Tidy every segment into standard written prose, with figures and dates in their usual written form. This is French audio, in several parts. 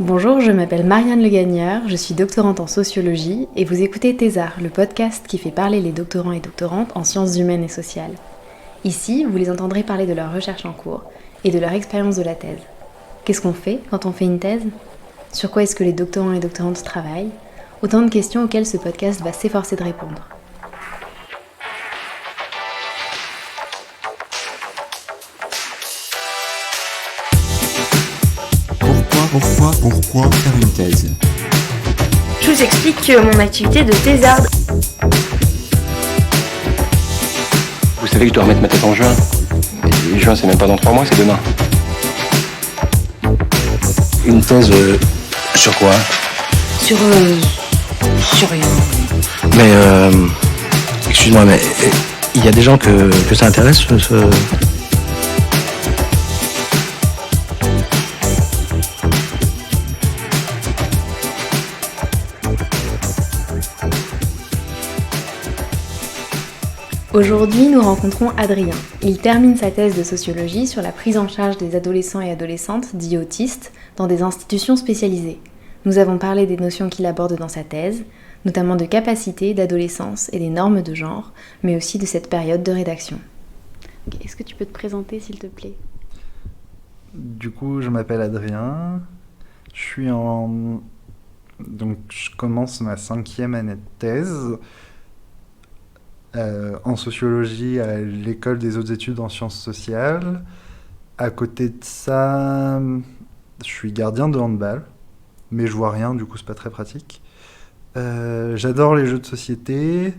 Bonjour, je m'appelle Marianne Le Gagneur, je suis doctorante en sociologie et vous écoutez Thésard, le podcast qui fait parler les doctorants et doctorantes en sciences humaines et sociales. Ici, vous les entendrez parler de leur recherche en cours et de leur expérience de la thèse. Qu'est-ce qu'on fait quand on fait une thèse ? Sur quoi est-ce que les doctorants et doctorantes travaillent ? Autant de questions auxquelles ce podcast va s'efforcer de répondre. Pourquoi faire une thèse ? Je vous explique mon activité de thésarde. Vous savez que je dois remettre ma tête en juin. Et juin, c'est même pas dans 3 mois, c'est demain. Une thèse sur quoi ? Sur rien. Mais excuse-moi, mais il y a des gens que ça intéresse Aujourd'hui, nous rencontrons Adrien. Il termine sa thèse de sociologie sur la prise en charge des adolescents et adolescentes dits autistes dans des institutions spécialisées. Nous avons parlé des notions qu'il aborde dans sa thèse, notamment de capacité, d'adolescence et des normes de genre, mais aussi de cette période de rédaction. Est-ce que tu peux te présenter, s'il te plaît ? Du coup, je m'appelle Adrien. Je commence ma 5e année de thèse en sociologie à l'école des hautes études en sciences sociales. À côté de ça, je suis gardien de handball, mais je vois rien, du coup c'est pas très pratique. J'adore les jeux de société,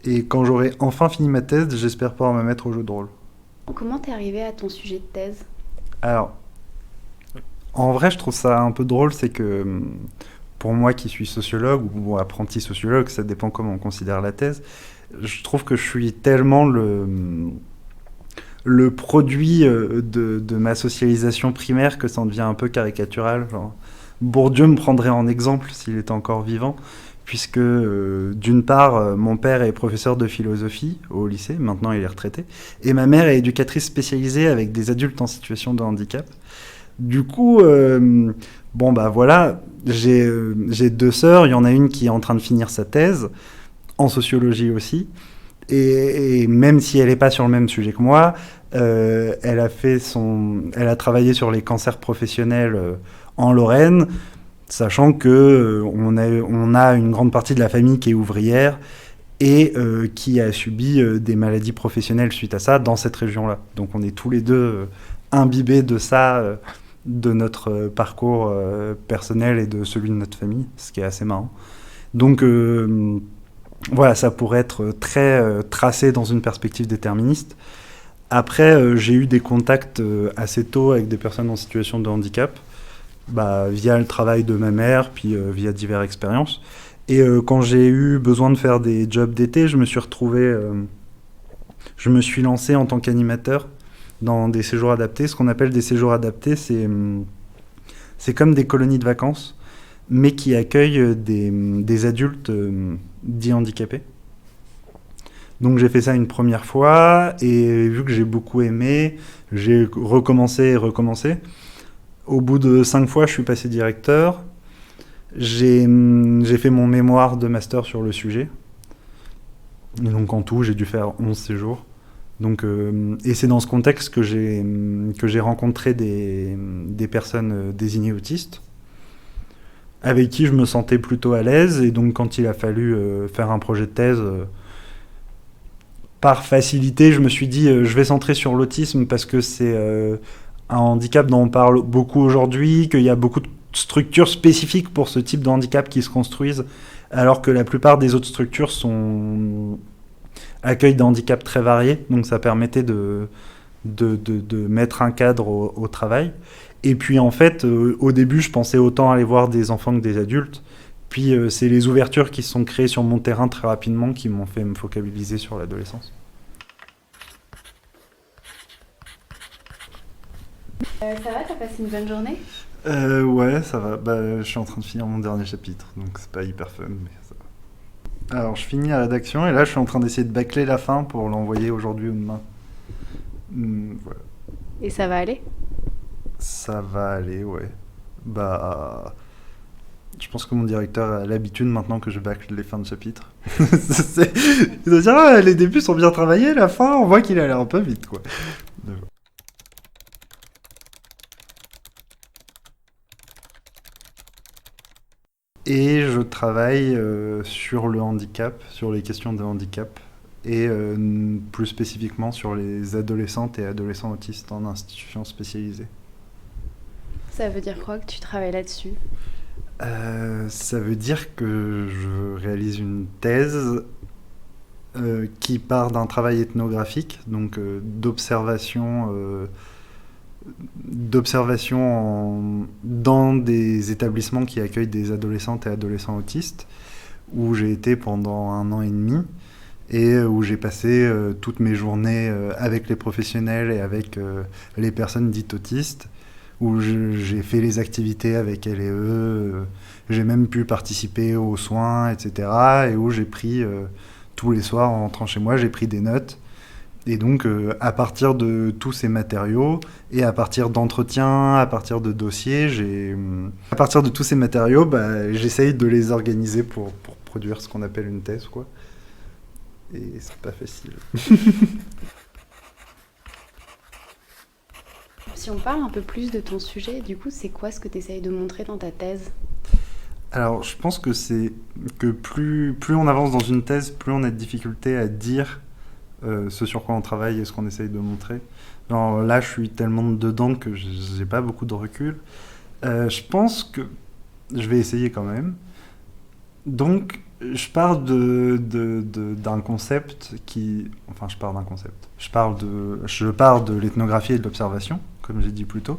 et quand j'aurai enfin fini ma thèse, j'espère pouvoir me mettre au jeu de rôle. Comment t'es arrivé à ton sujet de thèse ? Alors, en vrai, je trouve ça un peu drôle, c'est que pour moi qui suis sociologue, ou apprenti sociologue, ça dépend comment on considère la thèse, je trouve que je suis tellement le produit de ma socialisation primaire que ça en devient un peu caricatural. Genre, Bourdieu me prendrait en exemple s'il était encore vivant, puisque d'une part, mon père est professeur de philosophie au lycée, maintenant il est retraité, et ma mère est éducatrice spécialisée avec des adultes en situation de handicap. Du coup, j'ai 2 sœurs, il y en a une qui est en train de finir sa thèse, en sociologie aussi, et même si elle n'est pas sur le même sujet que moi, elle a travaillé sur les cancers professionnels en Lorraine, sachant que on a une grande partie de la famille qui est ouvrière et qui a subi des maladies professionnelles suite à ça dans cette région-là. Donc on est tous les deux imbibés de ça, de notre parcours personnel et de celui de notre famille, ce qui est assez marrant. Donc voilà, ça pourrait être très tracé dans une perspective déterministe. Après, j'ai eu des contacts assez tôt avec des personnes en situation de handicap, via le travail de ma mère, puis via diverses expériences. Et quand j'ai eu besoin de faire des jobs d'été, je me suis lancé en tant qu'animateur dans des séjours adaptés. Ce qu'on appelle des séjours adaptés, c'est comme des colonies de vacances, mais qui accueillent des adultes dits handicapés. Donc j'ai fait ça une première fois, et vu que j'ai beaucoup aimé, j'ai recommencé et recommencé. Au bout de 5 fois, je suis passé directeur. J'ai fait mon mémoire de master sur le sujet. Et donc en tout, j'ai dû faire 11 séjours. Donc, et c'est dans ce contexte que j'ai rencontré des personnes désignées autistes, avec qui je me sentais plutôt à l'aise. Et donc quand il a fallu faire un projet de thèse, par facilité, je me suis dit je vais centrer sur l'autisme parce que c'est un handicap dont on parle beaucoup aujourd'hui, qu'il y a beaucoup de structures spécifiques pour ce type de handicap qui se construisent, alors que la plupart des autres structures accueillent des handicaps très variés. Donc ça permettait de mettre un cadre au travail. Et puis en fait, au début, je pensais autant aller voir des enfants que des adultes. Puis c'est les ouvertures qui se sont créées sur mon terrain très rapidement qui m'ont fait me focaliser sur l'adolescence. Ça va, t'as passé une bonne journée ? Ouais, ça va. Je suis en train de finir mon dernier chapitre, donc c'est pas hyper fun, mais ça va. Alors, je finis la rédaction, et là, je suis en train d'essayer de bâcler la fin pour l'envoyer aujourd'hui ou demain. Voilà. Et ça va aller ? Ça va aller, ouais. Je pense que mon directeur a l'habitude maintenant que je bâcle les fins de chapitre. Il doit dire les débuts sont bien travaillés, la fin, on voit qu'il a l'air un peu vite, quoi. Et je travaille sur le handicap, sur les questions de handicap, et plus spécifiquement sur les adolescentes et adolescents autistes en institutions spécialisées. Ça veut dire quoi que tu travailles là-dessus ? Ça veut dire que je réalise une thèse qui part d'un travail ethnographique, donc d'observation dans des établissements qui accueillent des adolescentes et adolescents autistes, où j'ai été pendant 1 an et demi, et où j'ai passé toutes mes journées avec les professionnels et avec les personnes dites autistes, où j'ai fait les activités avec elles et eux, j'ai même pu participer aux soins, etc. Et où j'ai pris, tous les soirs en rentrant chez moi, j'ai pris des notes. Et donc, à partir de tous ces matériaux, et à partir d'entretiens, à partir de dossiers, à partir de tous ces matériaux, j'essaye de les organiser pour produire ce qu'on appelle une thèse, quoi. Et c'est pas facile. Si on parle un peu plus de ton sujet, du coup, c'est quoi ce que tu essayes de montrer dans ta thèse ? Alors, je pense que c'est que plus on avance dans une thèse, plus on a de difficultés à dire ce sur quoi on travaille et ce qu'on essaye de montrer. Alors, là, je suis tellement dedans que j'ai pas beaucoup de recul. Je pense que je vais essayer quand même. Donc, je pars d'un concept qui... Enfin, je pars d'un concept. Je pars de l'ethnographie et de l'observation, comme j'ai dit plus tôt,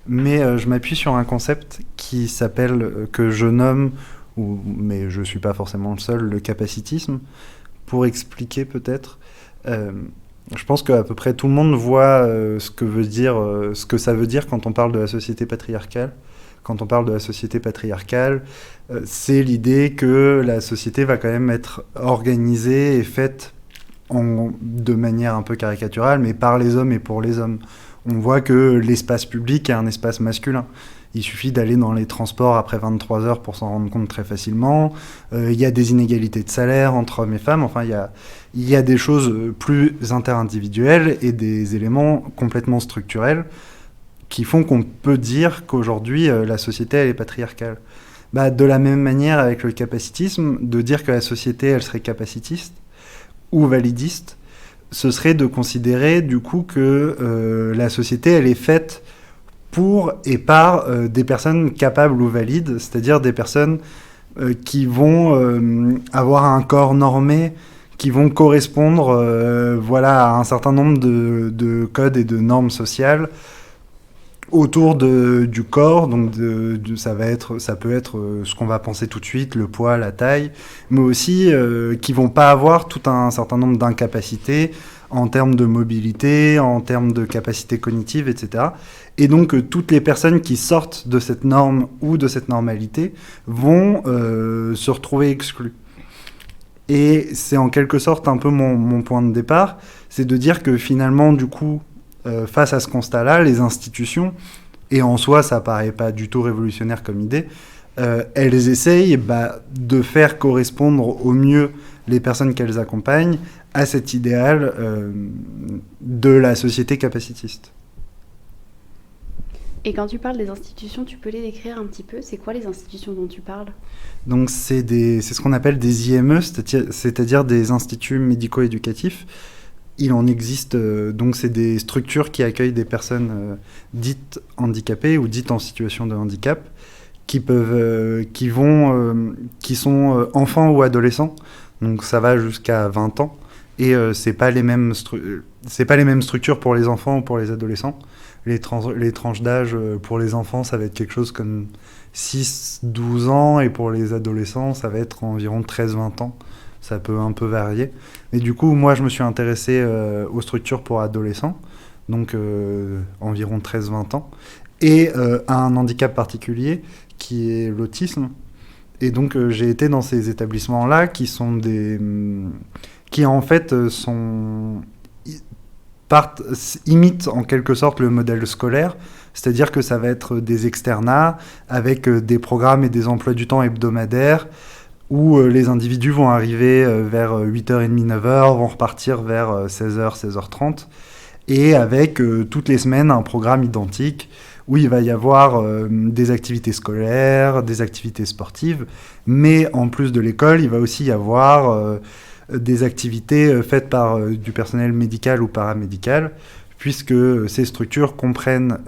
mais je m'appuie sur un concept qui s'appelle, que je nomme, mais je ne suis pas forcément le seul, le capacitisme, pour expliquer peut-être. Je pense qu'à peu près tout le monde voit ce que ça veut dire quand on parle de la société patriarcale. Quand on parle de la société patriarcale, c'est l'idée que la société va quand même être organisée et faite de manière un peu caricaturale, mais par les hommes et pour les hommes. On voit que l'espace public est un espace masculin. Il suffit d'aller dans les transports après 23 heures pour s'en rendre compte très facilement. Il y a des inégalités de salaire entre hommes et femmes. Enfin, il y a des choses plus interindividuelles et des éléments complètement structurels qui font qu'on peut dire qu'aujourd'hui, la société, elle est patriarcale. De la même manière, avec le capacitisme, de dire que la société, elle serait capacitiste ou validiste, ce serait de considérer, du coup, que la société, elle est faite pour et par des personnes capables ou valides, c'est-à-dire des personnes qui vont avoir un corps normé, qui vont correspondre à un certain nombre de codes et de normes sociales autour du corps. Donc ça peut être ce qu'on va penser tout de suite, le poids, la taille, mais aussi qui vont pas avoir tout un certain nombre d'incapacités en termes de mobilité, en termes de capacité cognitive, etc. Et donc toutes les personnes qui sortent de cette norme ou de cette normalité vont se retrouver exclues. Et c'est en quelque sorte un peu mon point de départ, c'est de dire que finalement, du coup, face à ce constat-là, les institutions, et en soi ça paraît pas du tout révolutionnaire comme idée, elles essayent de faire correspondre au mieux les personnes qu'elles accompagnent à cet idéal de la société capacitiste. Et quand tu parles des institutions, tu peux les décrire un petit peu ? C'est quoi les institutions dont tu parles ? Donc c'est ce qu'on appelle des IME, c'est-à-dire des instituts médico-éducatifs. Il en existe, donc c'est des structures qui accueillent des personnes dites handicapées ou dites en situation de handicap, qui sont enfants ou adolescents, donc ça va jusqu'à 20 ans, et c'est pas les mêmes structures pour les enfants ou pour les adolescents. Les tranches d'âge pour les enfants, ça va être quelque chose comme 6-12 ans, et pour les adolescents, ça va être environ 13-20 ans. Ça peut un peu varier. Mais du coup, moi, je me suis intéressé aux structures pour adolescents, donc environ 13-20 ans, et à un handicap particulier, qui est l'autisme. Et donc, j'ai été dans ces établissements-là, qui en fait imitent en quelque sorte le modèle scolaire, C'est-à-dire que ça va être des externats avec des programmes et des emplois du temps hebdomadaires où les individus vont arriver vers 8h30, 9h, vont repartir vers 16h, 16h30, et avec toutes les semaines un programme identique où il va y avoir des activités scolaires, des activités sportives, mais en plus de l'école, il va aussi y avoir des activités faites par du personnel médical ou paramédical, puisque ces structures comprennent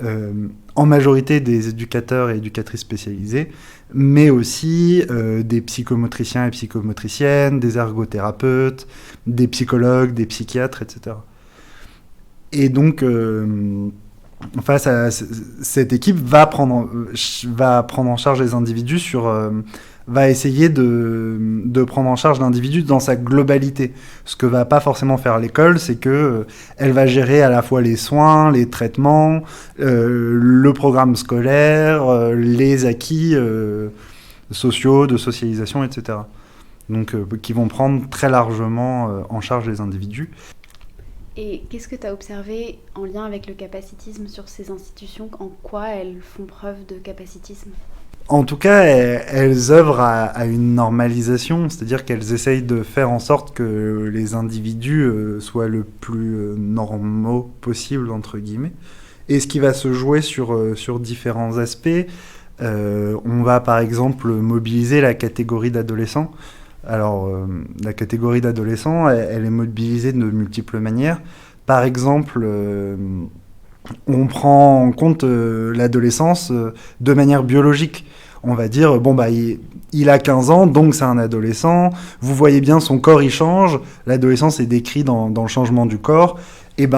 en majorité des éducateurs et éducatrices spécialisés, mais aussi des psychomotriciens et psychomotriciennes, des ergothérapeutes, des psychologues, des psychiatres, etc. Et donc, face à cette équipe va prendre en charge les individus va essayer de prendre en charge l'individu dans sa globalité. Ce que va pas forcément faire l'école, c'est que elle va gérer à la fois les soins, les traitements, le programme scolaire, les acquis sociaux, de socialisation, etc. Donc, qui vont prendre très largement en charge les individus. Et qu'est-ce que tu as observé en lien avec le capacitisme sur ces institutions ? En quoi elles font preuve de capacitisme ? En tout cas, elles œuvrent à une normalisation, c'est-à-dire qu'elles essayent de faire en sorte que les individus soient le plus normaux possible, entre guillemets. Et ce qui va se jouer sur différents aspects, on va par exemple mobiliser la catégorie d'adolescents. Alors, la catégorie d'adolescents, elle est mobilisée de multiples manières. Par exemple, on prend en compte l'adolescence de manière biologique. On va dire, il a 15 ans, donc c'est un adolescent. Vous voyez bien, son corps, il change. L'adolescence est décrite dans le changement du corps. Et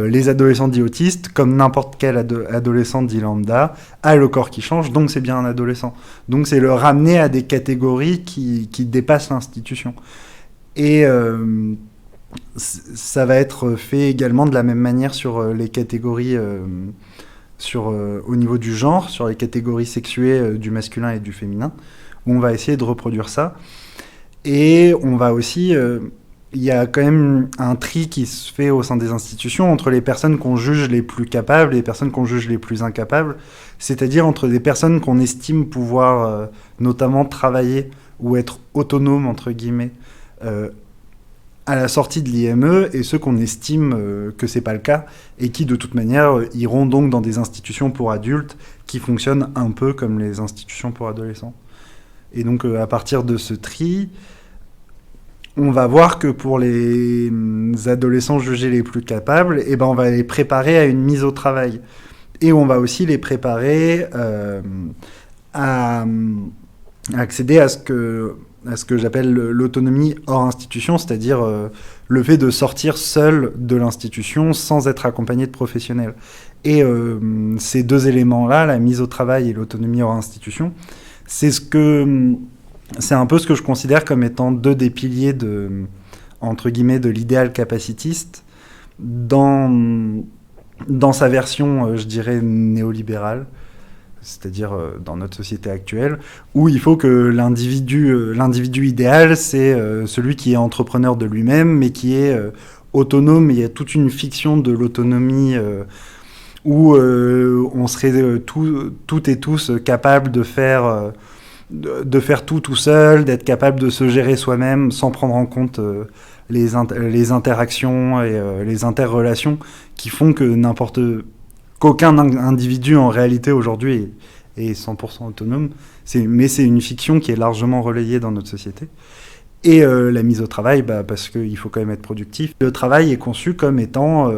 les adolescents dits autistes, comme n'importe quel adolescent dit lambda, a le corps qui change, donc c'est bien un adolescent. Donc c'est le ramener à des catégories qui dépassent l'institution. Et ça va être fait également de la même manière sur les catégories, au niveau du genre, sur les catégories sexuées du masculin et du féminin, où on va essayer de reproduire ça. Et on va aussi... il y a quand même un tri qui se fait au sein des institutions entre les personnes qu'on juge les plus capables et les personnes qu'on juge les plus incapables, c'est-à-dire entre des personnes qu'on estime pouvoir notamment travailler ou être autonomes, entre guillemets, à la sortie de l'IME, et ceux qu'on estime que c'est pas le cas, et qui de toute manière iront donc dans des institutions pour adultes qui fonctionnent un peu comme les institutions pour adolescents. Et donc à partir de ce tri, on va voir que pour les adolescents jugés les plus capables, on va les préparer à une mise au travail. Et on va aussi les préparer à accéder à ce que j'appelle l'autonomie hors institution, c'est-à-dire le fait de sortir seul de l'institution sans être accompagné de professionnels. Et ces deux éléments-là, la mise au travail et l'autonomie hors institution, c'est un peu ce que je considère comme étant deux des piliers entre guillemets, de l'idéal capacitiste dans sa version, je dirais, néolibérale, c'est-à-dire dans notre société actuelle, où il faut que l'individu idéal, c'est celui qui est entrepreneur de lui-même, mais qui est autonome. Il y a toute une fiction de l'autonomie où on serait toutes et tous capables de faire tout seul, d'être capable de se gérer soi-même sans prendre en compte les interactions et les interrelations qui font qu'aucun individu en réalité aujourd'hui est 100% autonome. Mais c'est une fiction qui est largement relayée dans notre société. Et la mise au travail, parce qu'il faut quand même être productif. Le travail est conçu comme étant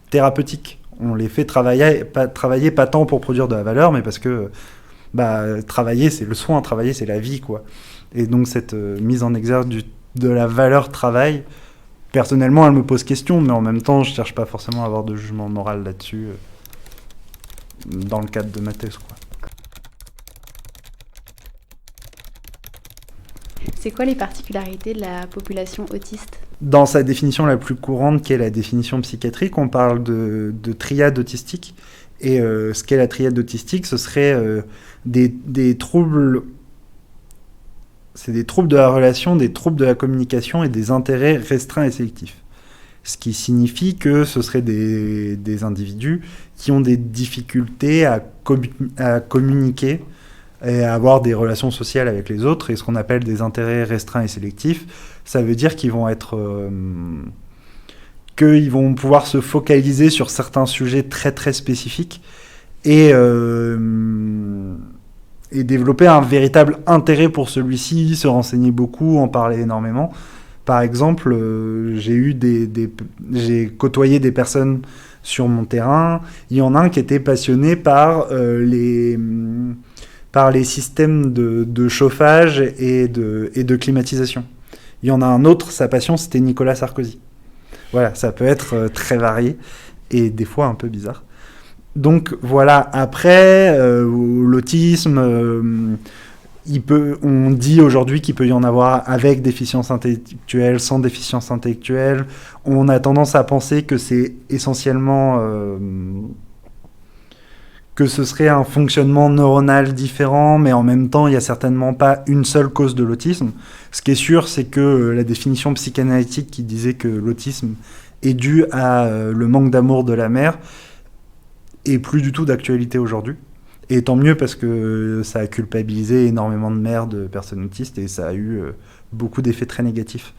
thérapeutique. On les fait travailler pas tant pour produire de la valeur, mais parce que travailler, c'est le soin, travailler, c'est la vie, quoi. Et donc, cette mise en exergue de la valeur travail, personnellement, elle me pose question, mais en même temps, je cherche pas forcément à avoir de jugement moral là-dessus, dans le cadre de ma thèse, quoi. C'est quoi les particularités de la population autiste ? Dans sa définition la plus courante, qui est la définition psychiatrique, on parle de triade autistique. Et ce qu'est la triade autistique, ce serait des troubles... C'est des troubles de la relation, des troubles de la communication et des intérêts restreints et sélectifs. Ce qui signifie que ce seraient des individus qui ont des difficultés à communiquer et à avoir des relations sociales avec les autres, et ce qu'on appelle des intérêts restreints et sélectifs. Ça veut dire qu'ils vont qu'ils vont pouvoir se focaliser sur certains sujets très très spécifiques et développer un véritable intérêt pour celui-ci, se renseigner beaucoup, en parler énormément. Par exemple, j'ai côtoyé des personnes sur mon terrain. Il y en a un qui était passionné par les systèmes de chauffage et de climatisation. Il y en a un autre, sa passion, c'était Nicolas Sarkozy. Voilà, ça peut être très varié et des fois un peu bizarre. Donc voilà, après, l'autisme, on dit aujourd'hui qu'il peut y en avoir avec déficience intellectuelle, sans déficience intellectuelle. On a tendance à penser que c'est essentiellement... que ce serait un fonctionnement neuronal différent, mais en même temps, il n'y a certainement pas une seule cause de l'autisme. Ce qui est sûr, c'est que la définition psychanalytique qui disait que l'autisme est dû à le manque d'amour de la mère est plus du tout d'actualité aujourd'hui. Et tant mieux, parce que ça a culpabilisé énormément de mères de personnes autistes et ça a eu beaucoup d'effets très négatifs.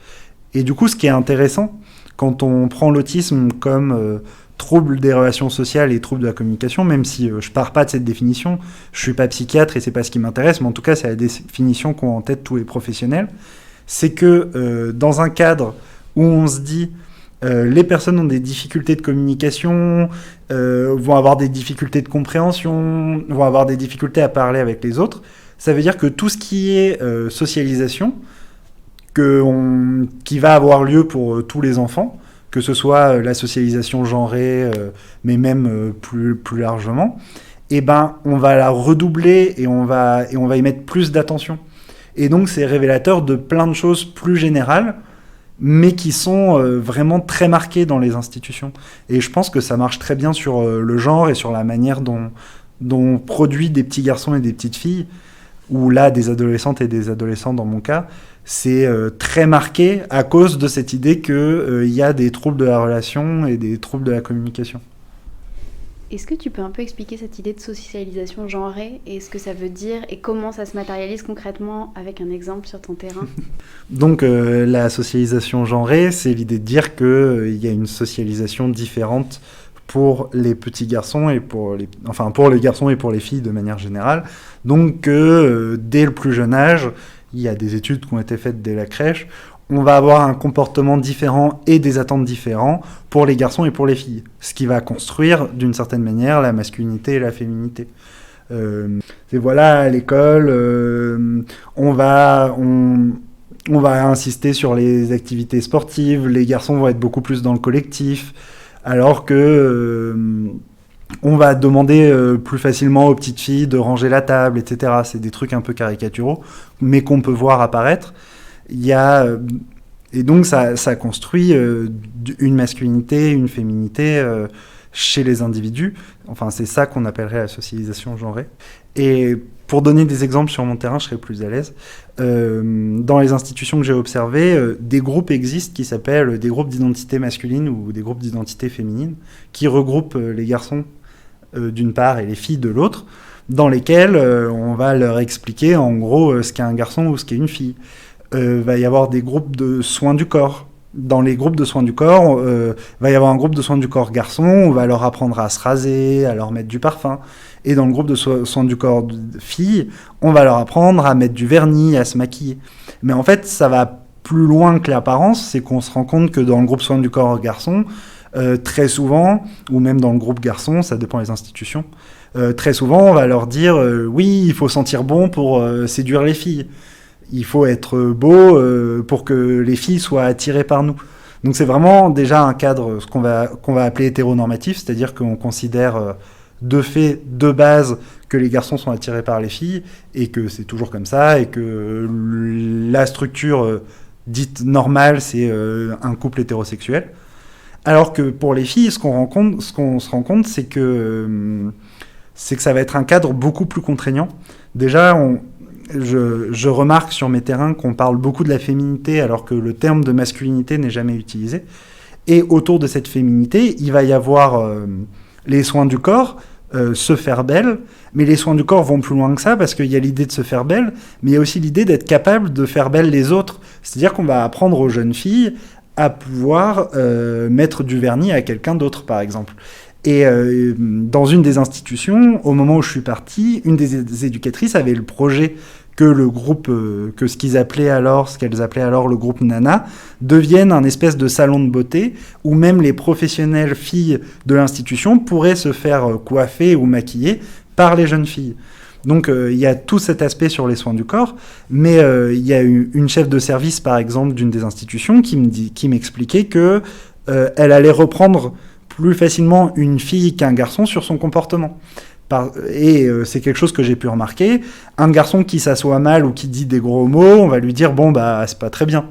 Et du coup, ce qui est intéressant, quand on prend l'autisme comme trouble des relations sociales et trouble de la communication, même si je pars pas de cette définition, je suis pas psychiatre et c'est pas ce qui m'intéresse, mais en tout cas, c'est la définition qu'ont en tête tous les professionnels, c'est que dans un cadre où on se dit les personnes ont des difficultés de communication, vont avoir des difficultés de compréhension, vont avoir des difficultés à parler avec les autres, ça veut dire que tout ce qui est socialisation, qui va avoir lieu pour tous les enfants, que ce soit la socialisation genrée, mais même plus largement, eh ben, on va la redoubler et on va y mettre plus d'attention. Et donc, c'est révélateur de plein de choses plus générales, mais qui sont vraiment très marquées dans les institutions. Et je pense que ça marche très bien sur le genre et sur la manière dont on produit des petits garçons et des petites filles, ou là, des adolescentes et des adolescents dans mon cas. C'est très marqué à cause de cette idée qu'il y a des troubles de la relation et des troubles de la communication. Est-ce que tu peux un peu expliquer cette idée de socialisation genrée et ce que ça veut dire et comment ça se matérialise concrètement avec un exemple sur ton terrain ? Donc la socialisation genrée, c'est l'idée de dire qu'il y a une socialisation différente pour les petits garçons et pour les garçons et pour les filles de manière générale. Donc dès le plus jeune âge, il y a des études qui ont été faites dès la crèche, on va avoir un comportement différent et des attentes différents pour les garçons et pour les filles, ce qui va construire d'une certaine manière la masculinité et la féminité. Et voilà, à l'école, on va insister sur les activités sportives, les garçons vont être beaucoup plus dans le collectif, alors que on va demander plus facilement aux petites filles de ranger la table, etc. C'est des trucs un peu caricaturaux, mais qu'on peut voir apparaître. Et donc ça construit une masculinité, une féminité chez les individus. Enfin, c'est ça qu'on appellerait la socialisation genrée. Et pour donner des exemples sur mon terrain, je serais plus à l'aise. Dans les institutions que j'ai observées, des groupes existent qui s'appellent des groupes d'identité masculine ou des groupes d'identité féminine, qui regroupent les garçons d'une part et les filles de l'autre, dans lesquels on va leur expliquer en gros ce qu'est un garçon ou ce qu'est une fille. Va y avoir des groupes de soins du corps. Dans les groupes de soins du corps, va y avoir un groupe de soins du corps garçon, on va leur apprendre à se raser, à leur mettre du parfum. Et dans le groupe de soins du corps filles, on va leur apprendre à mettre du vernis, à se maquiller. Mais en fait, ça va plus loin que l'apparence, c'est qu'on se rend compte que dans le groupe soins du corps garçon, très souvent, ou même dans le groupe garçon, ça dépend des institutions, très souvent on va leur dire oui, il faut sentir bon pour séduire les filles. Il faut être beau pour que les filles soient attirées par nous. Donc c'est vraiment déjà un cadre, ce qu'on va appeler hétéronormatif, c'est-à-dire qu'on considère de fait, de base, que les garçons sont attirés par les filles, et que c'est toujours comme ça, et que la structure dite normale, c'est un couple hétérosexuel. Alors que pour les filles, ce qu'on se rend compte, c'est que ça va être un cadre beaucoup plus contraignant. Déjà, je remarque sur mes terrains qu'on parle beaucoup de la féminité alors que le terme de masculinité n'est jamais utilisé. Et autour de cette féminité, il va y avoir les soins du corps, se faire belle, mais les soins du corps vont plus loin que ça parce qu'il y a l'idée de se faire belle, mais il y a aussi l'idée d'être capable de faire belle les autres. C'est-à-dire qu'on va apprendre aux jeunes filles à pouvoir mettre du vernis à quelqu'un d'autre, par exemple. Et dans une des institutions, au moment où je suis parti, une des éducatrices avait le projet que le groupe, ce qu'elles appelaient alors le groupe Nana, devienne un espèce de salon de beauté où même les professionnelles filles de l'institution pourraient se faire coiffer ou maquiller par les jeunes filles. Donc il y a tout cet aspect sur les soins du corps, mais il y a une chef de service, par exemple, d'une des institutions qui m'expliquait que elle allait reprendre plus facilement une fille qu'un garçon sur son comportement. Et c'est quelque chose que j'ai pu remarquer. Un garçon qui s'assoit mal ou qui dit des gros mots, on va lui dire « bon, bah, c'est pas très bien ».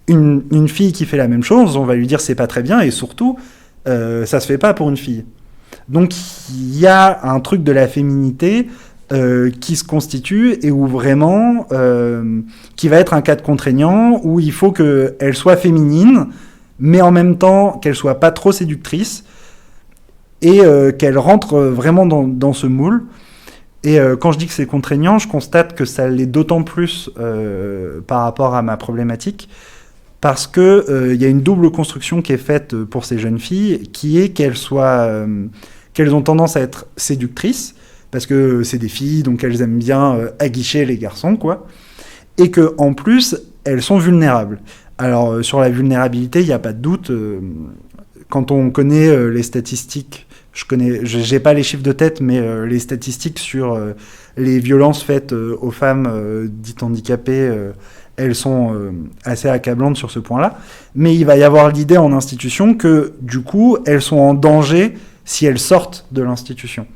Une fille qui fait la même chose, on va lui dire « c'est pas très bien » et surtout, ça se fait pas pour une fille. Donc, il y a un truc de la féminité qui se constitue et où vraiment, qui va être un cadre contraignant, où il faut qu'elle soit féminine, mais en même temps qu'elle soit pas trop séductrice, et qu'elle rentre vraiment dans ce moule. Et quand je dis que c'est contraignant, je constate que ça l'est d'autant plus par rapport à ma problématique, parce que y a une double construction qui est faite pour ces jeunes filles, qui est qu'elles ont tendance à être séductrices, parce que c'est des filles, donc elles aiment bien aguicher les garçons, quoi, et qu'en plus, elles sont vulnérables. Alors, sur la vulnérabilité, il n'y a pas de doute. Quand on connaît les statistiques, j'ai pas les chiffres de tête, mais les statistiques sur les violences faites aux femmes dites handicapées, elles sont assez accablantes sur ce point-là. Mais il va y avoir l'idée en institution que, du coup, elles sont en danger si elles sortent de l'institution.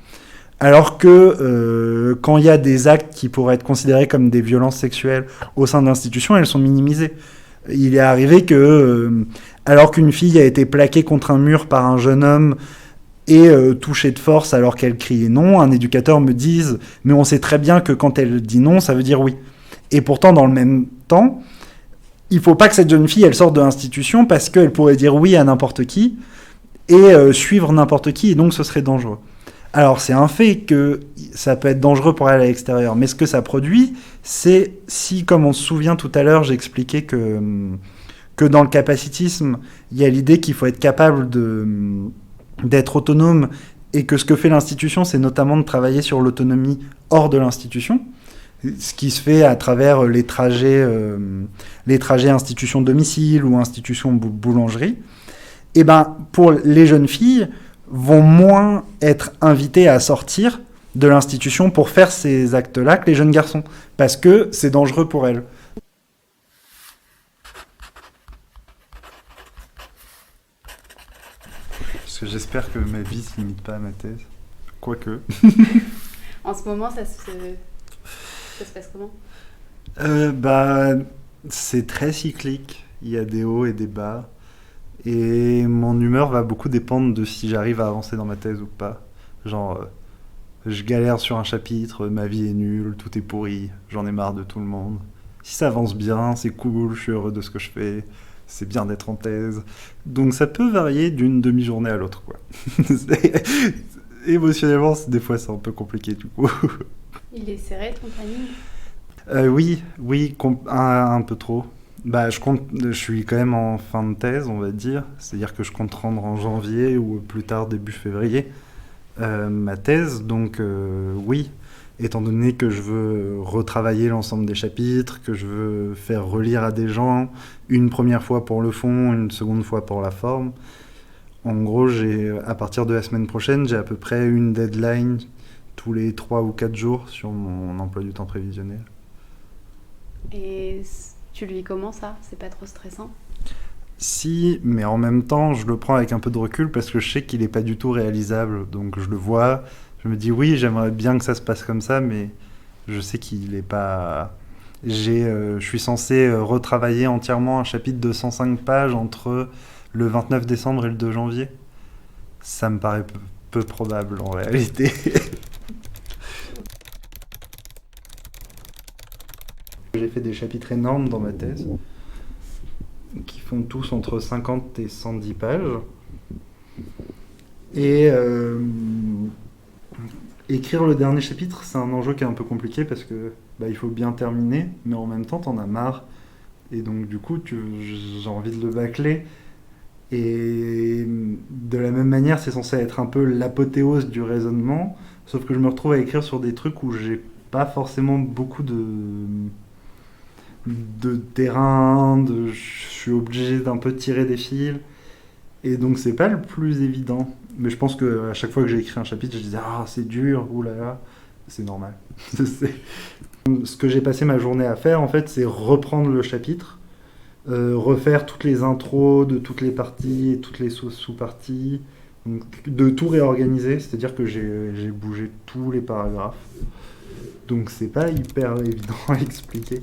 Alors que quand il y a des actes qui pourraient être considérés comme des violences sexuelles au sein de l'institution, elles sont minimisées. Il est arrivé que, alors qu'une fille a été plaquée contre un mur par un jeune homme et touchée de force alors qu'elle criait non, un éducateur me dise « mais on sait très bien que quand elle dit non, ça veut dire oui ». Et pourtant, dans le même temps, il ne faut pas que cette jeune fille elle sorte de l'institution parce qu'elle pourrait dire oui à n'importe qui et suivre n'importe qui, et donc ce serait dangereux. Alors, c'est un fait que ça peut être dangereux pour elle à l'extérieur, mais ce que ça produit, c'est si, comme on se souvient tout à l'heure, j'ai expliqué que dans le capacitisme, il y a l'idée qu'il faut être capable d'être autonome, et que ce que fait l'institution, c'est notamment de travailler sur l'autonomie hors de l'institution, ce qui se fait à travers les trajets institution-domicile ou institution-boulangerie. Et ben, pour les jeunes filles, vont moins être invités à sortir de l'institution pour faire ces actes-là que les jeunes garçons, parce que c'est dangereux pour elles. Parce que j'espère que ma vie ne limite pas à ma thèse, quoique. En ce moment, ça se passe comment ? C'est très cyclique, il y a des hauts et des bas. Et mon humeur va beaucoup dépendre de si j'arrive à avancer dans ma thèse ou pas. Genre, je galère sur un chapitre, ma vie est nulle, tout est pourri, j'en ai marre de tout le monde. Si ça avance bien, c'est cool, je suis heureux de ce que je fais, c'est bien d'être en thèse. Donc ça peut varier d'une demi-journée à l'autre, quoi. Émotionnellement, des fois c'est un peu compliqué, du coup. Il est serré, ton planning ? Oui, un peu trop. Je suis quand même en fin de thèse, on va dire. C'est-à-dire que je compte rendre en janvier ou plus tard début février ma thèse. Donc oui, étant donné que je veux retravailler l'ensemble des chapitres, que je veux faire relire à des gens, une première fois pour le fond, une seconde fois pour la forme. En gros, à partir de la semaine prochaine, j'ai à peu près une deadline tous les 3 ou 4 jours sur mon emploi du temps prévisionnel. Et tu le vis comment, ça ? C'est pas trop stressant ? Si, mais en même temps, je le prends avec un peu de recul parce que je sais qu'il n'est pas du tout réalisable. Donc je le vois, je me dis oui, j'aimerais bien que ça se passe comme ça, mais je sais qu'il n'est pas... Je suis censé retravailler entièrement un chapitre de 105 pages entre le 29 décembre et le 2 janvier. Ça me paraît peu probable en réalité. J'ai fait des chapitres énormes dans ma thèse. qui font tous entre 50 et 110 pages. Et écrire le dernier chapitre, c'est un enjeu qui est un peu compliqué parce que il faut bien terminer, mais en même temps, t'en as marre. Et donc, du coup, j'ai envie de le bâcler. Et de la même manière, c'est censé être un peu l'apothéose du raisonnement, sauf que je me retrouve à écrire sur des trucs où j'ai pas forcément beaucoup de terrain, je suis obligé d'un peu tirer des fils. Et donc, c'est pas le plus évident. Mais je pense qu'à chaque fois que j'ai écrit un chapitre, je disais « Ah, c'est dur, oulala ». C'est normal. Ce que j'ai passé ma journée à faire, en fait, c'est reprendre le chapitre, refaire toutes les intros de toutes les parties et toutes les sous-parties, donc, de tout réorganiser, c'est-à-dire que j'ai bougé tous les paragraphes. Donc c'est pas hyper évident à expliquer.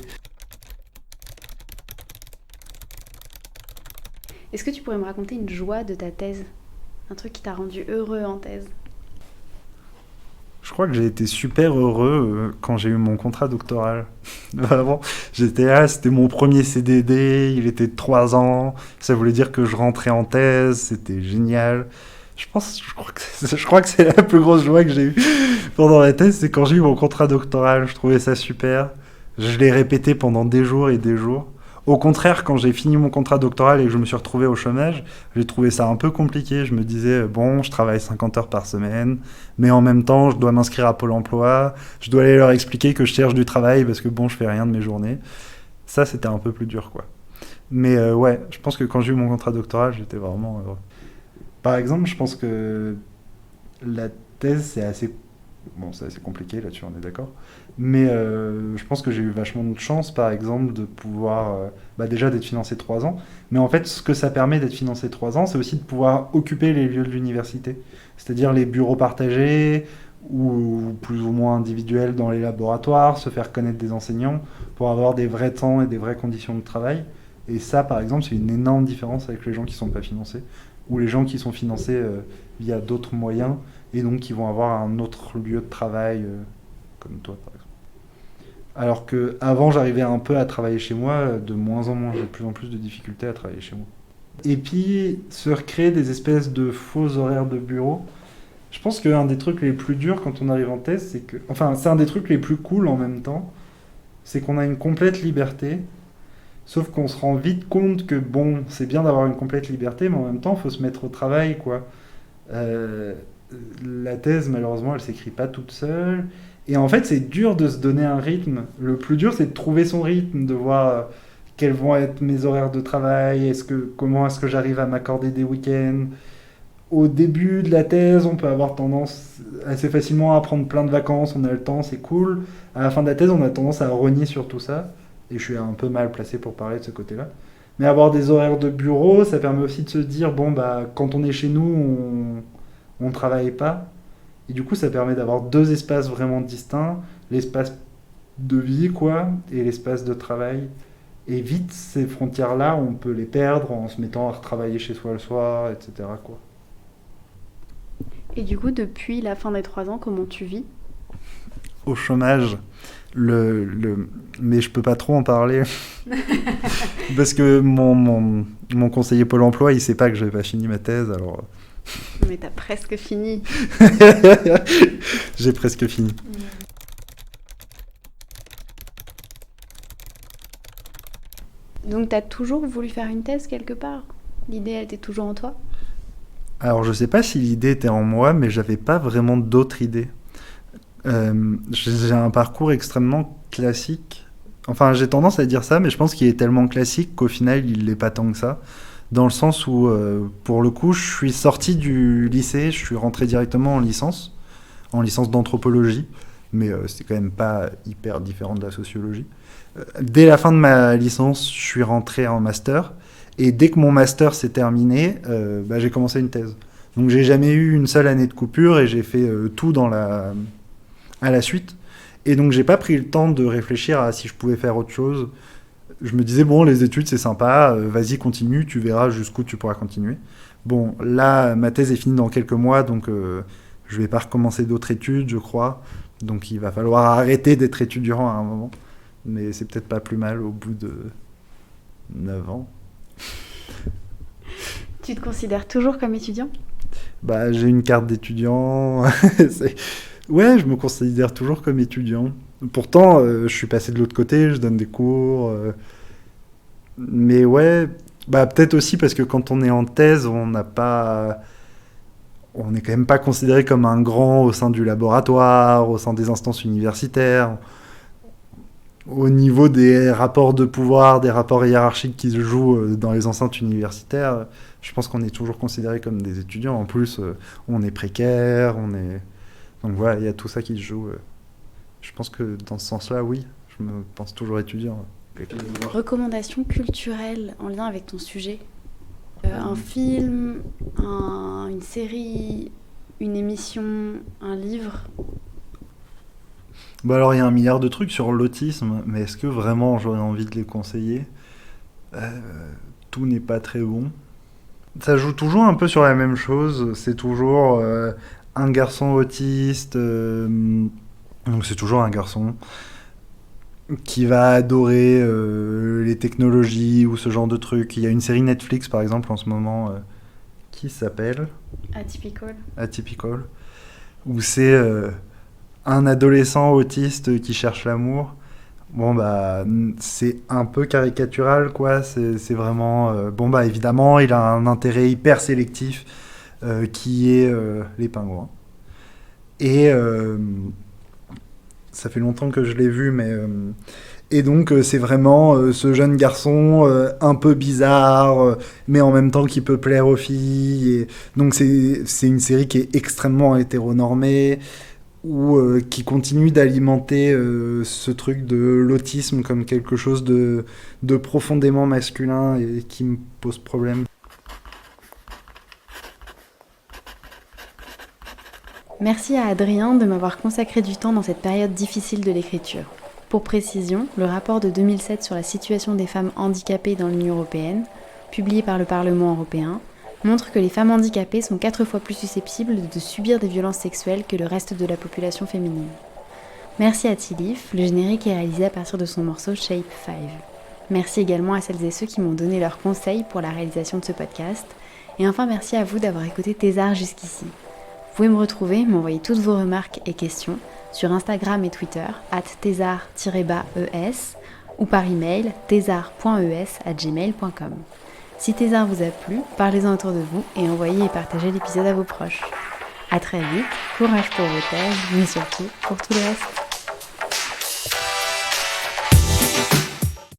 Est-ce que tu pourrais me raconter une joie de ta thèse? Un truc qui t'a rendu heureux en thèse? Je crois que j'ai été super heureux quand j'ai eu mon contrat doctoral. Vraiment, j'étais là, c'était mon premier CDD, il était de 3 ans, ça voulait dire que je rentrais en thèse, c'était génial. Je crois que c'est la plus grosse joie que j'ai eue pendant la thèse, c'est quand j'ai eu mon contrat doctoral, je trouvais ça super. Je l'ai répété pendant des jours et des jours. Au contraire, quand j'ai fini mon contrat doctoral et que je me suis retrouvé au chômage, j'ai trouvé ça un peu compliqué. Je me disais, bon, je travaille 50 heures par semaine, mais en même temps, je dois m'inscrire à Pôle emploi, je dois aller leur expliquer que je cherche du travail parce que bon, je fais rien de mes journées. Ça, c'était un peu plus dur, quoi. Mais ouais, je pense que quand j'ai eu mon contrat doctoral, j'étais vraiment heureux. Par exemple, je pense que la thèse, c'est assez compliqué, là-dessus, on est d'accord. Mais je pense que j'ai eu vachement de chance, par exemple, de pouvoir, déjà d'être financé 3 ans. Mais en fait, ce que ça permet d'être financé 3 ans, c'est aussi de pouvoir occuper les lieux de l'université. C'est-à-dire les bureaux partagés, ou plus ou moins individuels dans les laboratoires, se faire connaître des enseignants, pour avoir des vrais temps et des vraies conditions de travail. Et ça, par exemple, c'est une énorme différence avec les gens qui ne sont pas financés, ou les gens qui sont financés via d'autres moyens, et donc qui vont avoir un autre lieu de travail, comme toi, par exemple. Alors qu'avant, j'arrivais un peu à travailler chez moi, de moins en moins, j'ai de plus en plus de difficultés à travailler chez moi. Et puis, se recréer des espèces de faux horaires de bureau. Je pense qu'un des trucs les plus durs quand on arrive en thèse, c'est que... Enfin, c'est un des trucs les plus cool en même temps, c'est qu'on a une complète liberté, sauf qu'on se rend vite compte que, bon, c'est bien d'avoir une complète liberté, mais en même temps, il faut se mettre au travail, quoi. La thèse, malheureusement, elle s'écrit pas toute seule. Et en fait, c'est dur de se donner un rythme. Le plus dur, c'est de trouver son rythme, de voir quels vont être mes horaires de travail, comment est-ce que j'arrive à m'accorder des week-ends. Au début de la thèse, on peut avoir tendance assez facilement à prendre plein de vacances, on a le temps, c'est cool. À la fin de la thèse, on a tendance à rogner sur tout ça. Et je suis un peu mal placé pour parler de ce côté-là. Mais avoir des horaires de bureau, ça permet aussi de se dire, bon, quand on est chez nous, on ne travaille pas. Et du coup, ça permet d'avoir 2 espaces vraiment distincts, l'espace de vie, quoi, et l'espace de travail. Et vite, ces frontières-là, on peut les perdre en se mettant à retravailler chez soi le soir, etc., quoi. Et du coup, depuis la fin des 3 ans, comment tu vis? Au chômage, mais je peux pas trop en parler. Parce que mon conseiller Pôle emploi, il sait pas que j'avais pas fini ma thèse, alors... Mais t'as presque fini. J'ai presque fini. Donc t'as toujours voulu faire une thèse quelque part? L'idée, elle était toujours en toi? Alors je sais pas si l'idée était en moi, mais j'avais pas vraiment d'autres idées. J'ai un parcours extrêmement classique. Enfin, j'ai tendance à dire ça, mais je pense qu'il est tellement classique qu'au final, il l'est pas tant que ça. Dans le sens où, pour le coup, je suis sorti du lycée, je suis rentré directement en licence d'anthropologie, mais c'est quand même pas hyper différent de la sociologie. Dès la fin de ma licence, je suis rentré en master, et dès que mon master s'est terminé, j'ai commencé une thèse. Donc j'ai jamais eu une seule année de coupure, et j'ai fait tout à la suite. Et donc j'ai pas pris le temps de réfléchir à si je pouvais faire autre chose. Je me disais, bon, les études, c'est sympa, vas-y, continue, tu verras jusqu'où tu pourras continuer. Bon, là, ma thèse est finie dans quelques mois, donc je vais pas recommencer d'autres études, je crois. Donc il va falloir arrêter d'être étudiant à un moment. Mais c'est peut-être pas plus mal au bout de 9 ans. Tu te considères toujours comme étudiant ? Bah, j'ai une carte d'étudiant. Ouais, je me considère toujours comme étudiant. Pourtant, je suis passé de l'autre côté, je donne des cours. Mais ouais, bah, peut-être aussi parce que quand on est en thèse, on n'est quand même pas considéré comme un grand au sein du laboratoire, au sein des instances universitaires. Au niveau des rapports de pouvoir, des rapports hiérarchiques qui se jouent dans les enceintes universitaires, je pense qu'on est toujours considéré comme des étudiants. En plus, on est précaire, donc voilà, il y a tout ça qui se joue. Je pense que dans ce sens-là, oui, je me pense toujours étudiant. Recommandations culturelles en lien avec ton sujet ? Un film, une série, une émission, un livre ? Bah alors, il y a un milliard de trucs sur l'autisme, mais est-ce que vraiment j'aurais envie de les conseiller ? Tout n'est pas très bon. Ça joue toujours un peu sur la même chose. C'est toujours un garçon autiste, donc c'est toujours un garçon qui va adorer les technologies ou ce genre de trucs. Il y a une série Netflix, par exemple, en ce moment, qui s'appelle Atypical, où c'est un adolescent autiste qui cherche l'amour. Bon, bah, c'est un peu caricatural, quoi. C'est vraiment... bon, bah, évidemment, il a un intérêt hyper sélectif qui est les pingouins. Et ça fait longtemps que je l'ai vu, mais... et donc, c'est vraiment ce jeune garçon un peu bizarre, mais en même temps qui peut plaire aux filles. Et donc, c'est une série qui est extrêmement hétéronormée, ou qui continue d'alimenter ce truc de l'autisme comme quelque chose de profondément masculin et qui me pose problème. Merci à Adrien de m'avoir consacré du temps dans cette période difficile de l'écriture. Pour précision, le rapport de 2007 sur la situation des femmes handicapées dans l'Union européenne, publié par le Parlement européen, montre que les femmes handicapées sont 4 fois plus susceptibles de subir des violences sexuelles que le reste de la population féminine. Merci à Tilif, le générique est réalisé à partir de son morceau Shape 5. Merci également à celles et ceux qui m'ont donné leurs conseils pour la réalisation de ce podcast. Et enfin, merci à vous d'avoir écouté Thésard jusqu'ici. Vous pouvez me retrouver, m'envoyer toutes vos remarques et questions sur Instagram et Twitter @thésard_es ou par email thésard.es@gmail.com. Si Thésard vous a plu, parlez-en autour de vous et envoyez et partagez l'épisode à vos proches. À très vite, courage pour vos thèses, mais surtout pour tout le reste.